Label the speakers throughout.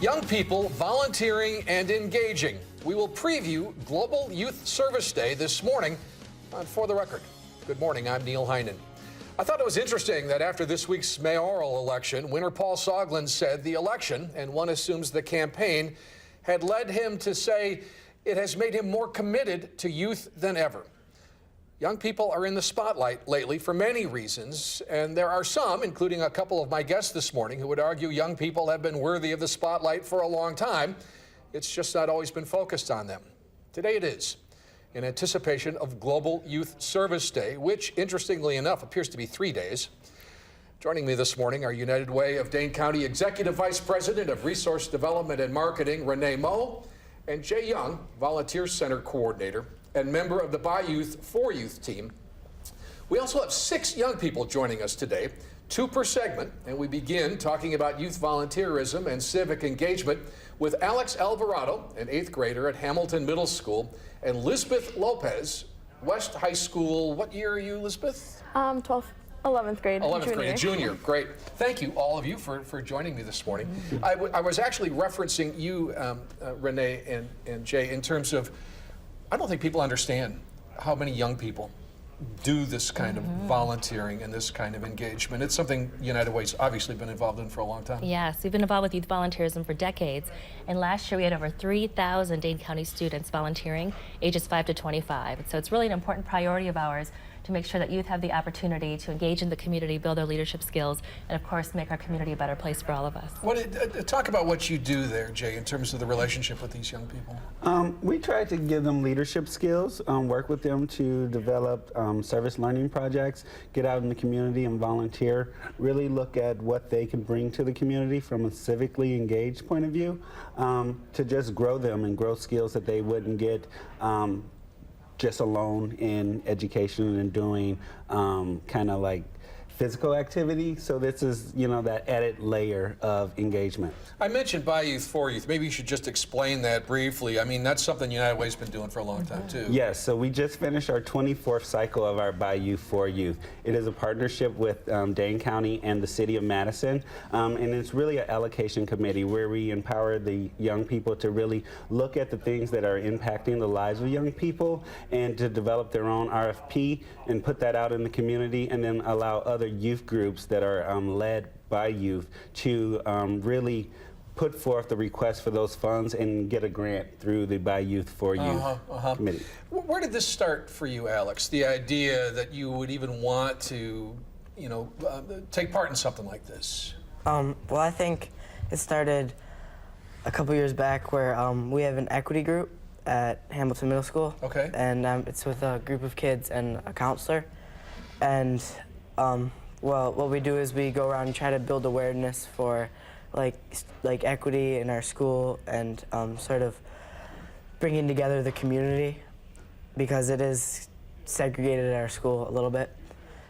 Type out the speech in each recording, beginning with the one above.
Speaker 1: Young people volunteering and engaging. We will preview Global Youth Service Day this morning on For the Record. Good morning, I'm Neil Heinen. I thought it was interesting that after this week's mayoral election, winner Paul Soglin said the election, and one assumes the campaign, had led him to say it has made him more committed to youth than ever. Young people are in the spotlight lately for many reasons, and there are some, including a couple of my guests this morning, who would argue young people have been worthy of the spotlight for a long time. It's just not always been focused on them. Today it is, in anticipation of Global Youth Service Day, which, interestingly enough, appears to be 3 days. Joining me this morning are United Way of Dane County Executive Vice President of Resource Development and Marketing, Renee Moe, and Jay Young, Volunteer Center Coordinator and member of the By Youth for Youth team. We also have 6 young people joining us today, 2 per segment, and we begin talking about youth volunteerism and civic engagement with Alex Alvarado, an 8th grader at Hamilton Middle School, and Lisbeth Lopez, West High School. What year are you, Lisbeth?
Speaker 2: 12th, 11th grade.
Speaker 1: 11th grade, junior. Great. Thank you, all of you, for joining me this morning. I was actually referencing you, Renee and Jay, in terms of, I don't think people understand how many young people do this kind of volunteering and this kind of engagement. It's something United Way's obviously been involved in for a long time.
Speaker 3: Yes, we've been involved with youth volunteerism for decades, and last year we had over 3,000 Dane County students volunteering, ages 5 to 25. And so it's really an important priority of ours to make sure that youth have the opportunity to engage in the community, build their leadership skills, and of course make our community a better place for all of us.
Speaker 1: Talk about what you do there, Jay, in terms of the relationship with these young people.
Speaker 4: We try to give them leadership skills, work with them to develop service learning projects, get out in the community and volunteer, really look at what they can bring to the community from a civically engaged point of view, to just grow them and grow skills that they wouldn't get just alone in education and doing kind of like physical activity. So this is, that added layer of engagement.
Speaker 1: I mentioned By Youth for Youth. Maybe you should just explain that briefly. I mean, that's something United Way's been doing for a long time, too.
Speaker 4: Yes, so we just finished our 24th cycle of our By Youth for Youth. It is a partnership with Dane County and the City of Madison, and it's really an allocation committee where we empower the young people to really look at the things that are impacting the lives of young people and to develop their own RFP and put that out in the community, and then allow other youth groups that are led by youth to really put forth the request for those funds and get a grant through the By Youth for Youth committee.
Speaker 1: Where did this start for you, Alex? The idea that you would even want to, take part in something like this?
Speaker 5: Well, I think it started a couple years back where we have an equity group at Hamilton Middle School.
Speaker 1: Okay.
Speaker 5: And it's with a group of kids and a counselor. And well, what we do is we go around and try to build awareness for like equity in our school and sort of bringing together the community because it is segregated at our school a little bit.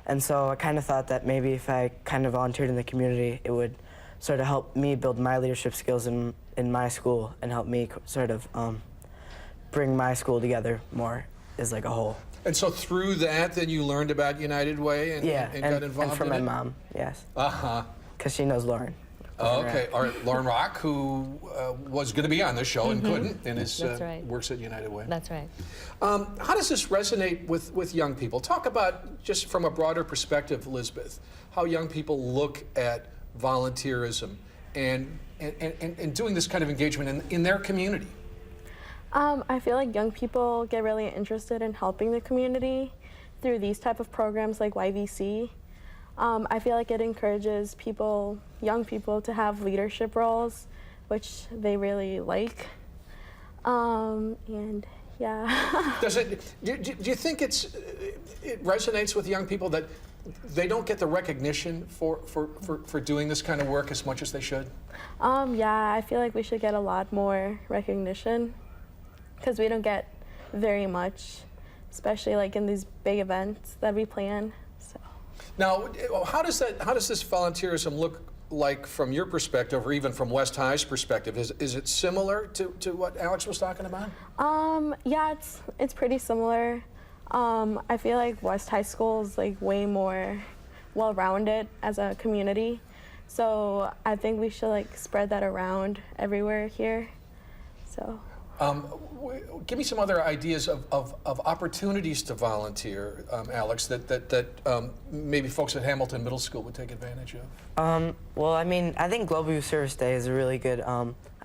Speaker 5: And so I kind of thought that maybe if I kind of volunteered in the community, it would sort of help me build my leadership skills in my school and help me sort of bring my school together more as like a whole.
Speaker 1: And so through that, then you learned about United Way and, and got involved
Speaker 5: and from
Speaker 1: in
Speaker 5: my
Speaker 1: it?
Speaker 5: mom, yes.
Speaker 1: Uh-huh.
Speaker 5: Because she knows Lauren.
Speaker 1: Oh, okay. All right. Lauren Rock, who was going to be on this show and couldn't, and
Speaker 3: right.
Speaker 1: works at United Way.
Speaker 3: That's right.
Speaker 1: How does this resonate with young people? Talk about, just from a broader perspective, Lisbeth, how young people look at volunteerism and doing this kind of engagement in their community.
Speaker 2: I feel like young people get really interested in helping the community through these type of programs like YVC. I feel like it encourages young people to have leadership roles, which they really like. And yeah.
Speaker 1: Do you think it resonates with young people that they don't get the recognition for doing this kind of work as much as they should?
Speaker 2: Yeah, I feel like we should get a lot more recognition because we don't get very much, especially like in these big events that we plan. So.
Speaker 1: Now, how does this volunteerism look like from your perspective, or even from West High's perspective? Is it similar to what Alex was talking about?
Speaker 2: Yeah, it's pretty similar. I feel like West High School is like way more well-rounded as a community. So I think we should like spread that around everywhere here. So.
Speaker 1: Give me some other ideas of opportunities to volunteer, Alex, that maybe folks at Hamilton Middle School would take advantage of.
Speaker 5: Well, I mean, I think Global Youth Service Day is a really good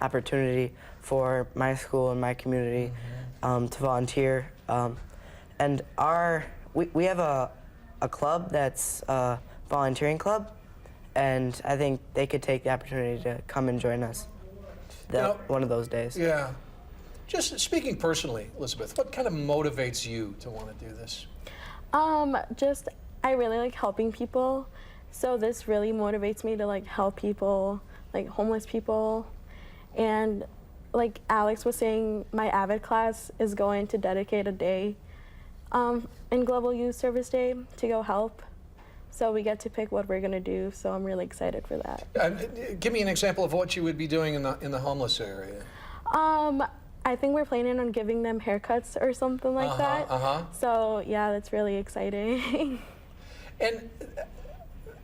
Speaker 5: opportunity for my school and my community to volunteer. And we have a club that's a volunteering club, and I think they could take the opportunity to come and join us one of those days.
Speaker 1: Yeah. Just speaking personally, Elizabeth, what kind of motivates you to want to do this?
Speaker 2: Just I really like helping people, so this really motivates me to like help people, like homeless people, and like Alex was saying, my AVID class is going to dedicate a day in Global Youth Service Day to go help. So we get to pick what we're gonna do. So I'm really excited for that.
Speaker 1: Give me an example of what you would be doing in the homeless area.
Speaker 2: I think we're planning on giving them haircuts or something like that. So yeah, that's really exciting.
Speaker 1: And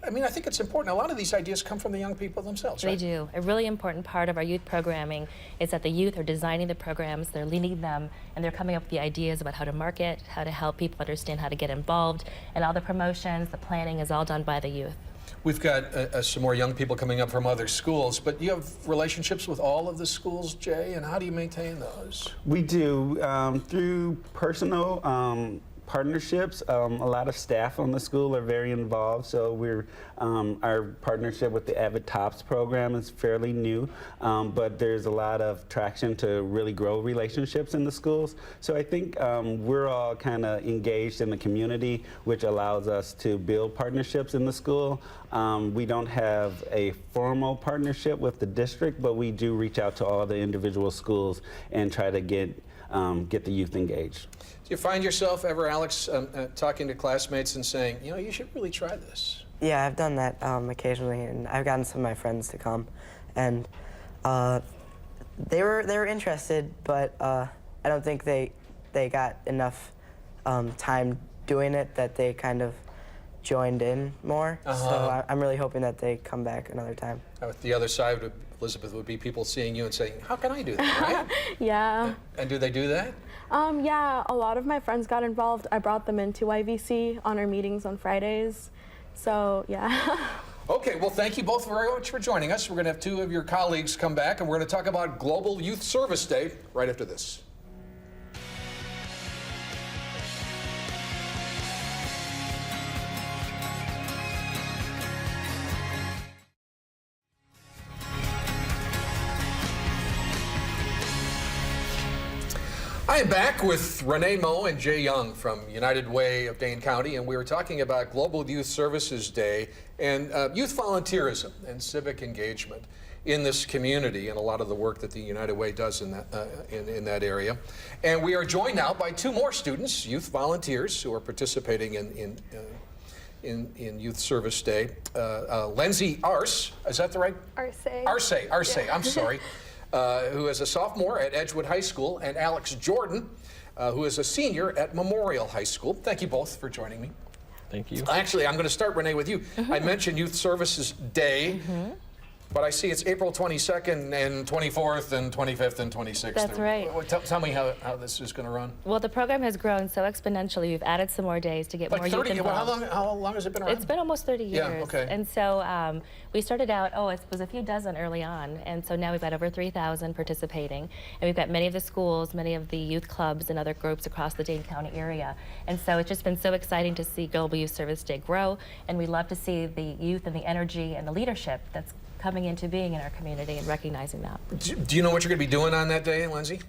Speaker 1: I mean, I think it's important. A lot of these ideas come from the young people themselves, right?
Speaker 3: They do. A really important part of our youth programming is that the youth are designing the programs, they're leading them, and they're coming up with the ideas about how to market, how to help people understand how to get involved, and all the promotions, the planning is all done by the youth.
Speaker 1: We've got some more young people coming up from other schools, but you have relationships with all of the schools, Jay, and how do you maintain those?
Speaker 4: We do through personal partnerships. A lot of staff on the school are very involved, so our partnership with the AVID TOPS program is fairly new, but there's a lot of traction to really grow relationships in the schools. So I think we're all kind of engaged in the community, which allows us to build partnerships in the school. We don't have a formal partnership with the district, but we do reach out to all the individual schools and try to get the youth engaged.
Speaker 1: Do you find yourself ever, Alex, talking to classmates and saying, you know, you should really try this?
Speaker 5: Yeah, I've done that occasionally, and I've gotten some of my friends to come, and they were interested, but I don't think they got enough time doing it that they kind of joined in more. So I'm really hoping that they come back another time.
Speaker 1: The other side, Elizabeth, would be people seeing you and saying, how can I do that, right?
Speaker 2: Yeah.
Speaker 1: And do they do that?
Speaker 2: Yeah, a lot of my friends got involved. I brought them into YVC on our meetings on Fridays. So, yeah.
Speaker 1: Okay, well, thank you both very much for joining us. We're going to have two of your colleagues come back, and we're going to talk about Global Youth Service Day right after this. I am back with Renee Moe and Jay Young from United Way of Dane County, and we were talking about Global Youth Services Day and youth volunteerism and civic engagement in this community and a lot of the work that the United Way does in that area. And we are joined now by two more students, youth volunteers, who are participating in Youth Service Day. Lindsay Arce, is that the right? Arce, I'm sorry. Who is a sophomore at Edgewood High School, and Alex Jordan, who is a senior at Memorial High School. Thank you both for joining me.
Speaker 6: Thank you.
Speaker 1: Actually, I'm going to start, Renee, with you. I mentioned Youth Services Day, but I see it's April 22nd and 24th and 25th and 26th.
Speaker 3: That's right.
Speaker 1: Tell me how this is going to run.
Speaker 3: Well, the program has grown so exponentially. We've added some more days to get
Speaker 1: Like
Speaker 3: more
Speaker 1: 30,
Speaker 3: youth involved.
Speaker 1: how long has it been around?
Speaker 3: It's been almost 30 years.
Speaker 1: Yeah, okay.
Speaker 3: And so we started out, it was a few dozen early on, and so now we've got over 3,000 participating. And we've got many of the schools, many of the youth clubs and other groups across the Dane County area. And so it's just been so exciting to see Global Youth Service Day grow, and we love to see the youth and the energy and the leadership that's coming into being in our community and recognizing that.
Speaker 1: Do you know what you're going to be doing on that day, Lindsay?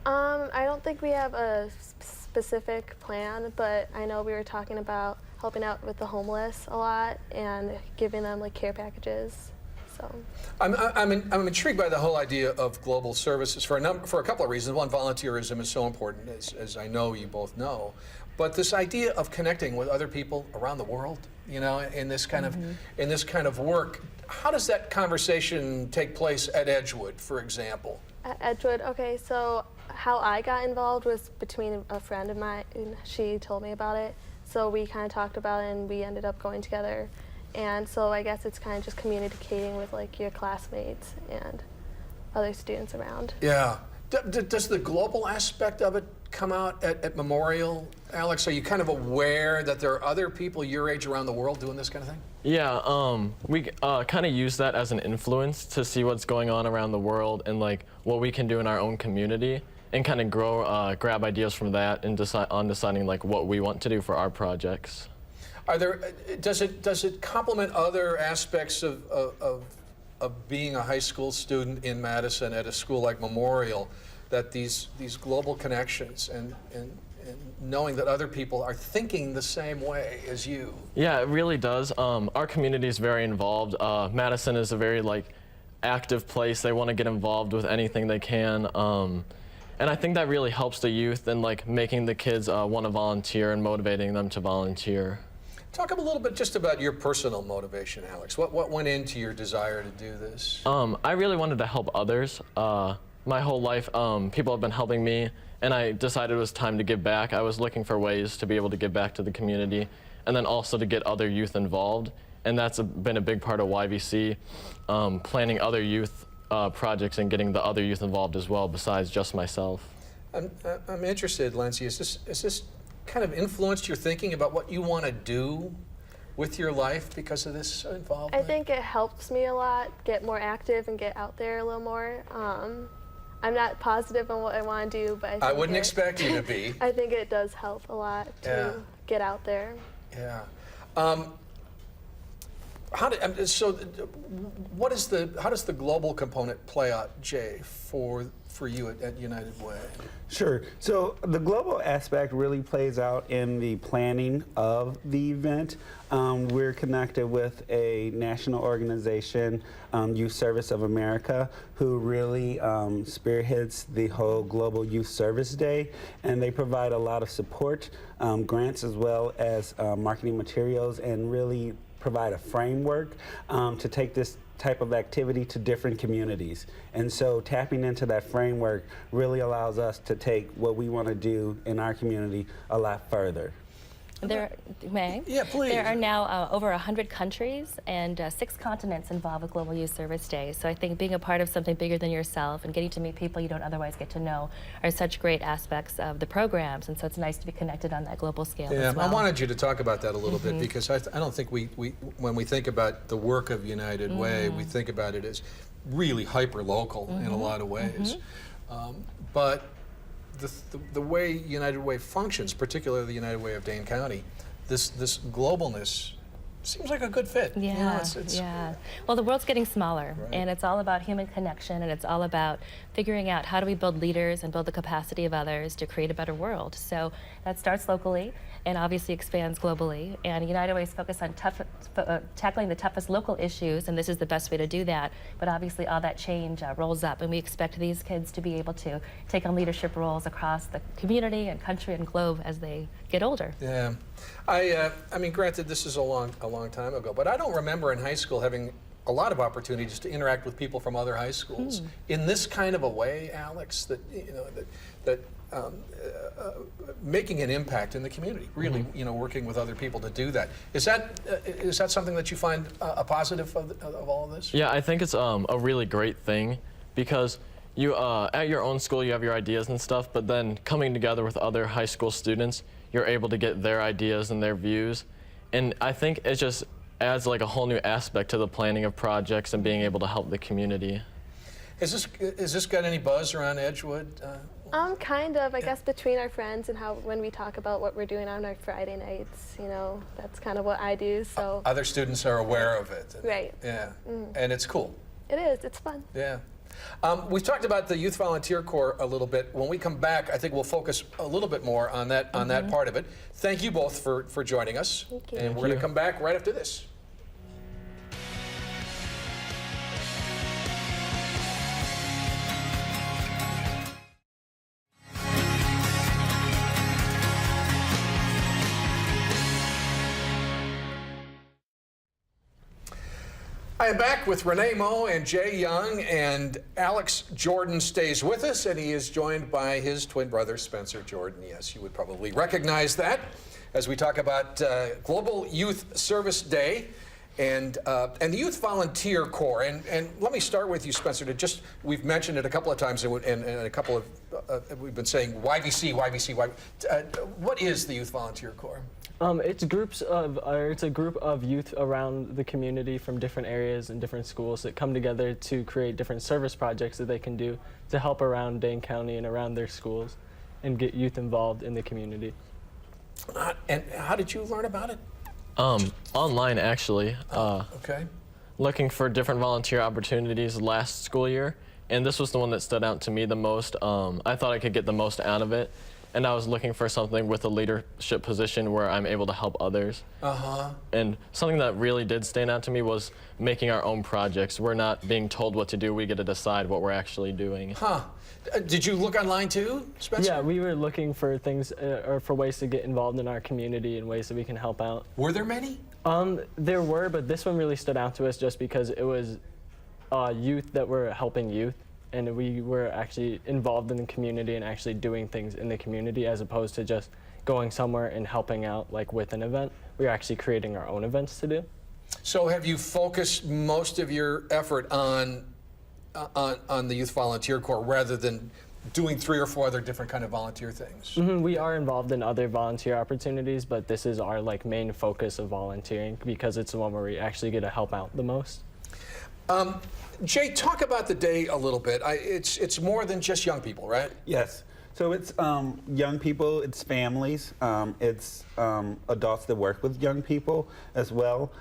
Speaker 7: I don't think we have a specific plan, but I know we were talking about helping out with the homeless a lot and giving them like care packages. So
Speaker 1: I'm intrigued by the whole idea of global services for a couple of reasons. One, volunteerism is so important, as I know you both know. But this idea of connecting with other people around the world, you know, in this kind of work, how does that conversation take place at Edgewood, for example?
Speaker 7: at Edgewood, okay, so how I got involved was between a friend of mine, and she told me about it. So we kind of talked about it, and we ended up going together and so I guess it's kind of just communicating with like your classmates and other students around.
Speaker 1: Yeah. Does the global aspect of it come out at Memorial? Alex, are you kind of aware that there are other people your age around the world doing this kind of thing?
Speaker 6: Yeah, we kind of use that as an influence to see what's going on around the world and like what we can do in our own community, and kind of grab ideas from that and deciding like what we want to do for our projects.
Speaker 1: Are there? Does it complement other aspects of being a high school student in Madison at a school like Memorial, that these global connections and knowing that other people are thinking the same way as you?
Speaker 6: Yeah, it really does. Our community is very involved. Madison is a very like active place. They want to get involved with anything they can. And I think that really helps the youth and like making the kids want to volunteer and motivating them to volunteer.
Speaker 1: Talk a little bit just about your personal motivation, Alex. What went into your desire to do this?
Speaker 6: I really wanted to help others. My whole life, people have been helping me, and I decided it was time to give back. I was looking for ways to be able to give back to the community, and then also to get other youth involved. And that's been a big part of YVC, planning other youth projects and getting the other youth involved as well, besides just myself.
Speaker 1: I'm interested, Lindsay. Is this kind of influenced your thinking about what you want to do with your life because of this involvement?
Speaker 7: I think it helps me a lot get more active and get out there a little more. I'm not positive on what I want to do, but I think
Speaker 1: I wouldn't expect you to be.
Speaker 7: I think it does help a lot to get out there.
Speaker 1: Yeah. How does the global component play out, Jay, for you at United Way?
Speaker 4: Sure. So the global aspect really plays out in the planning of the event. We're connected with a national organization, Youth Service of America, who really spearheads the whole Global Youth Service Day, and they provide a lot of support, grants as well as marketing materials, and really provide a framework to take this type of activity to different communities. And so tapping into that framework really allows us to take what we want to do in our community a lot further.
Speaker 1: Yeah, please.
Speaker 3: There are now over 100 countries and 6 continents involved with Global Youth Service Day. So I think being a part of something bigger than yourself and getting to meet people you don't otherwise get to know are such great aspects of the programs. And so it's nice to be connected on that global scale as well.
Speaker 1: I wanted you to talk about that a little bit, because I don't think when we think about the work of United Way, we think about it as really hyper-local in a lot of ways. But the way United Way functions, particularly the United Way of Dane County, this globalness seems like a good fit.
Speaker 3: Yeah,
Speaker 1: you know, it's
Speaker 3: yeah. Well, the world's getting smaller,
Speaker 1: right.
Speaker 3: and it's all about human connection, and it's all about figuring out how do we build leaders and build the capacity of others to create a better world. So that starts locally and obviously expands globally. And United Way is focused on tackling the toughest local issues, and this is the best way to do that. But obviously all that change rolls up, and we expect these kids to be able to take on leadership roles across the community and country and globe as they get older.
Speaker 1: Yeah. I mean, granted, this is a long time ago, but I don't remember in high school having a lot of opportunities to interact with people from other high schools in this kind of a way, Alex. That making an impact in the community, really, working with other people to do that. Is that something that you find a positive of all of this?
Speaker 6: Yeah, I think it's a really great thing, because you at your own school you have your ideas and stuff, but then coming together with other high school students, you're able to get their ideas and their views, and I think it just adds like a whole new aspect to the planning of projects and being able to help the community.
Speaker 1: Has this got any buzz around Edgewood?
Speaker 7: Kind of, I guess, between our friends and how when we talk about what we're doing on our Friday nights, that's kind of what I do, so.
Speaker 1: Other students are aware of it.
Speaker 7: Right.
Speaker 1: Yeah, and it's cool.
Speaker 7: It is, it's fun.
Speaker 1: Yeah. We've talked about the Youth Volunteer Corps a little bit. When we come back, I think we'll focus a little bit more on that part of it. Thank you both for joining us.
Speaker 7: Thank you.
Speaker 1: And we're going to come back right after this. I am back with Renee Moe and Jay Young, and Alex Jordan stays with us, and he is joined by his twin brother, Spencer Jordan. Yes, you would probably recognize that as we talk about Global Youth Service Day. and the Youth Volunteer Corps. And let me start with you, Spencer. We've mentioned it a couple of times, and a couple of we've been saying YVC, YVC, YVC. What is the Youth Volunteer Corps?
Speaker 8: It's a group of youth around the community from different areas and different schools that come together to create different service projects that they can do to help around Dane County and around their schools and get youth involved in the community.
Speaker 1: And how did you learn about it?
Speaker 6: Online, actually.
Speaker 1: Okay.
Speaker 6: Looking for different volunteer opportunities last school year, and this was the one that stood out to me the most. I thought I could get the most out of it, and I was looking for something with a leadership position where I'm able to help others. And something that really did stand out to me was making our own projects. We're not being told what to do, we get to decide what we're actually doing.
Speaker 1: Did you look online too, Spencer?
Speaker 8: Yeah, we were looking for things or for ways to get involved in our community and ways that we can help out.
Speaker 1: Were there many?
Speaker 8: There were, but this one really stood out to us just because it was youth that were helping youth, and we were actually involved in the community and actually doing things in the community as opposed to just going somewhere and helping out like with an event. We were actually creating our own events to do.
Speaker 1: So have you focused most of your effort on the Youth Volunteer Corps rather than doing 3 or 4 other different kind of volunteer things?
Speaker 8: We are involved in other volunteer opportunities, but this is our like main focus of volunteering because it's the one where we actually get to help out the most.
Speaker 1: Jay, talk about the day a little bit. It's more than just young people, right?
Speaker 4: Yes. So it's young people, it's families, it's adults that work with young people as well.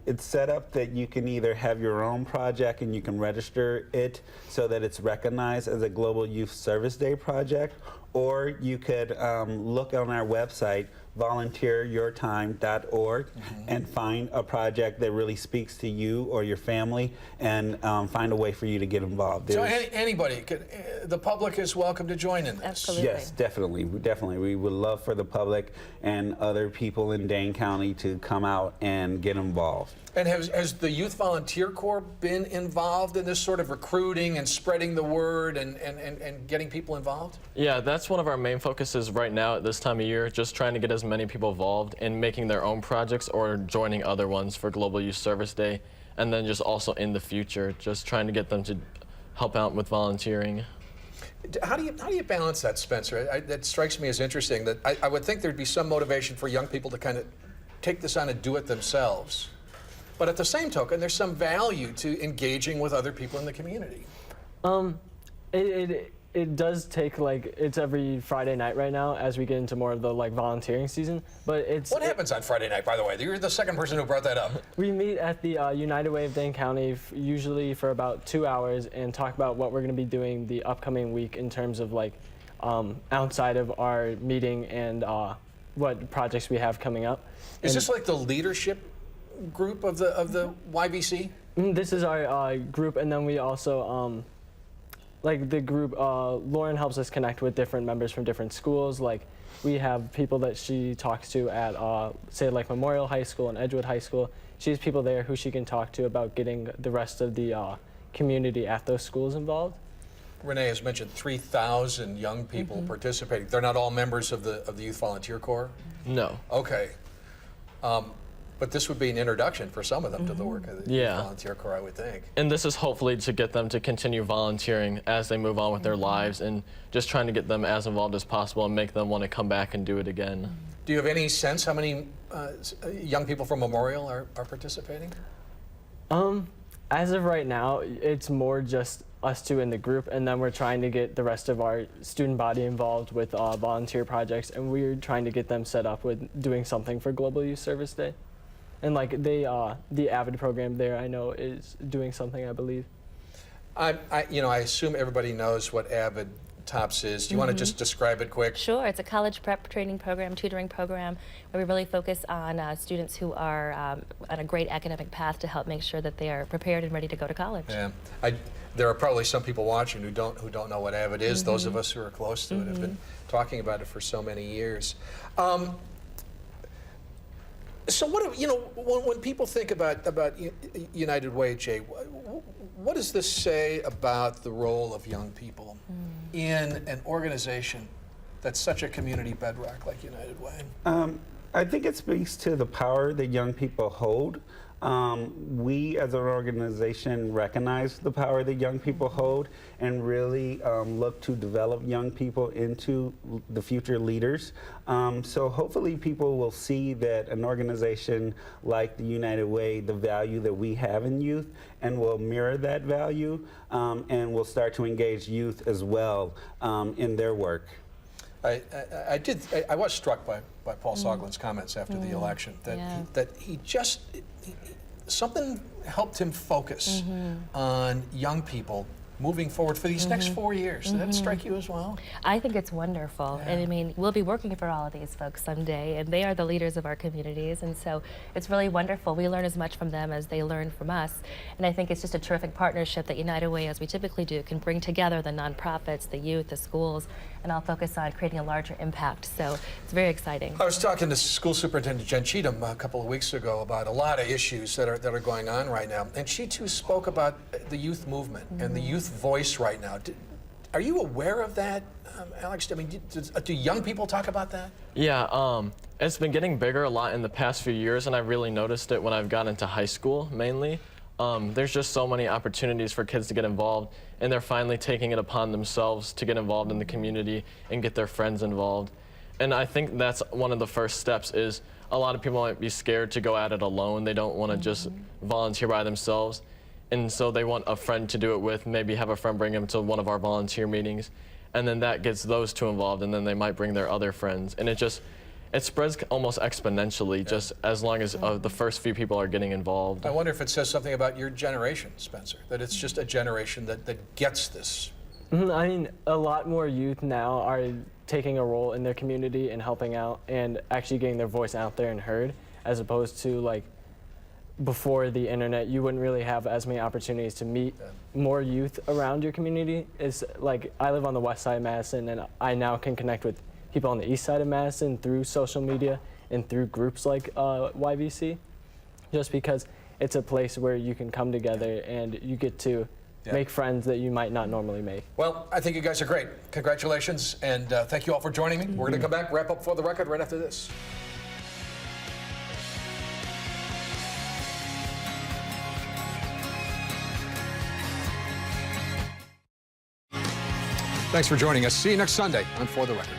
Speaker 4: It's set up that you can either have your own project and you can register it so that it's recognized as a Global Youth Service Day project, or you could look on our website, volunteeryourtime.org, and find a project that really speaks to you or your family and find a way for you to get involved.
Speaker 1: So anybody, the public is welcome to join in this?
Speaker 3: Absolutely.
Speaker 4: Yes, definitely. We would love for the public and other people in Dane County to come out and get involved.
Speaker 1: And has the Youth Volunteer Corps been involved in this sort of recruiting and spreading the word and getting people involved?
Speaker 6: Yeah, that's one of our main focuses right now at this time of year, just trying to get as many people involved in making their own projects or joining other ones for Global Youth Service Day, and then just also in the future, just trying to get them to help out with volunteering.
Speaker 1: How do you balance that, Spencer? That strikes me as interesting. That I would think there'd be some motivation for young people to kind of take this on and do it themselves. But at the same token, there's some value to engaging with other people in the community.
Speaker 8: It does take it's every Friday night right now as we get into more of the volunteering season. But
Speaker 1: what happens on Friday night, by the way? You're the second person who brought that up.
Speaker 8: We meet at the United Way of Dane County usually for about 2 hours and talk about what we're going to be doing the upcoming week in terms of outside of our meeting and what projects we have coming up.
Speaker 1: Is this like the leadership group of the YVC?
Speaker 8: This is our group, and then we also the group. Lauren helps us connect with different members from different schools. We have people that she talks to at say Memorial High School and Edgewood High School. She has people there who she can talk to about getting the rest of the community at those schools involved.
Speaker 1: Renee has mentioned 3,000 young people participating. They're not all members of the Youth Volunteer Corps?
Speaker 6: No.
Speaker 1: Okay. But this would be an introduction for some of them to the work of the Youth Volunteer Corps, I would think.
Speaker 6: And this is hopefully to get them to continue volunteering as they move on with their lives, and just trying to get them as involved as possible and make them want to come back and do it again.
Speaker 1: Do you have any sense how many young people from Memorial are participating?
Speaker 8: As of right now, it's more just us two in the group, and then we're trying to get the rest of our student body involved with volunteer projects, and we're trying to get them set up with doing something for Global Youth Service Day. And the AVID program there, I know, is doing something, I believe.
Speaker 1: I assume everybody knows what AVID TOPS is. Do you want to just describe it quick?
Speaker 3: Sure. It's a college prep training program, tutoring program, where we really focus on students who are on a great academic path to help make sure that they are prepared and ready to go to college.
Speaker 1: Yeah. There are probably some people watching who don't know what AVID is. Those of us who are close to it have been talking about it for so many years. So when people think about United Way, Jay, what does this say about the role of young people in an organization that's such a community bedrock like United Way?
Speaker 4: I think it speaks to the power that young people hold We as an organization recognize the power that young people hold and really look to develop young people into the future leaders. So hopefully people will see that an organization like the United Way, the value that we have in youth, and will mirror that value and will start to engage youth as well in their work.
Speaker 1: I was struck by Paul Soglund's comments after the election that something helped him focus on young people moving forward for these next 4 years. Did that strike you as well?
Speaker 3: I think it's wonderful.
Speaker 1: Yeah.
Speaker 3: And I mean, we'll be working for all of these folks someday, and they are the leaders of our communities. And so it's really wonderful. We learn as much from them as they learn from us. And I think it's just a terrific partnership that United Way, as we typically do, can bring together the nonprofits, the youth, the schools, and all focus on creating a larger impact. So it's very exciting.
Speaker 1: I was talking to School Superintendent Jen Cheatham a couple of weeks ago about a lot of issues that are going on right now, and she too spoke about the youth movement and the youth voice right now. Are you aware of that, Alex? I mean, do young people talk about that?
Speaker 6: Yeah, it's been getting bigger a lot in the past few years, and I really noticed it when I've gone into high school mainly. There's just so many opportunities for kids to get involved, and they're finally taking it upon themselves to get involved in the community and get their friends involved. And I think that's one of the first steps. Is a lot of people might be scared to go at it alone. They don't want to just volunteer by themselves. And so they want a friend to do it with, maybe have a friend bring them to one of our volunteer meetings. And then that gets those two involved, and then they might bring their other friends. And it spreads almost exponentially just as long as the first few people are getting involved.
Speaker 1: I wonder if it says something about your generation, Spencer, that it's just a generation that gets this.
Speaker 8: I mean, a lot more youth now are taking a role in their community and helping out and actually getting their voice out there and heard, as opposed to like before the internet, you wouldn't really have as many opportunities to meet more youth around your community. It's like I live on the west side of Madison, and I now can connect with people on the east side of Madison through social media and through groups like YVC, just because it's a place where you can come together and you get to make friends that you might not normally make.
Speaker 1: Well, I think you guys are great. Congratulations, and thank you all for joining me. We're going to come back, wrap up For the Record right after this. Thanks for joining us. See you next Sunday on For the Record.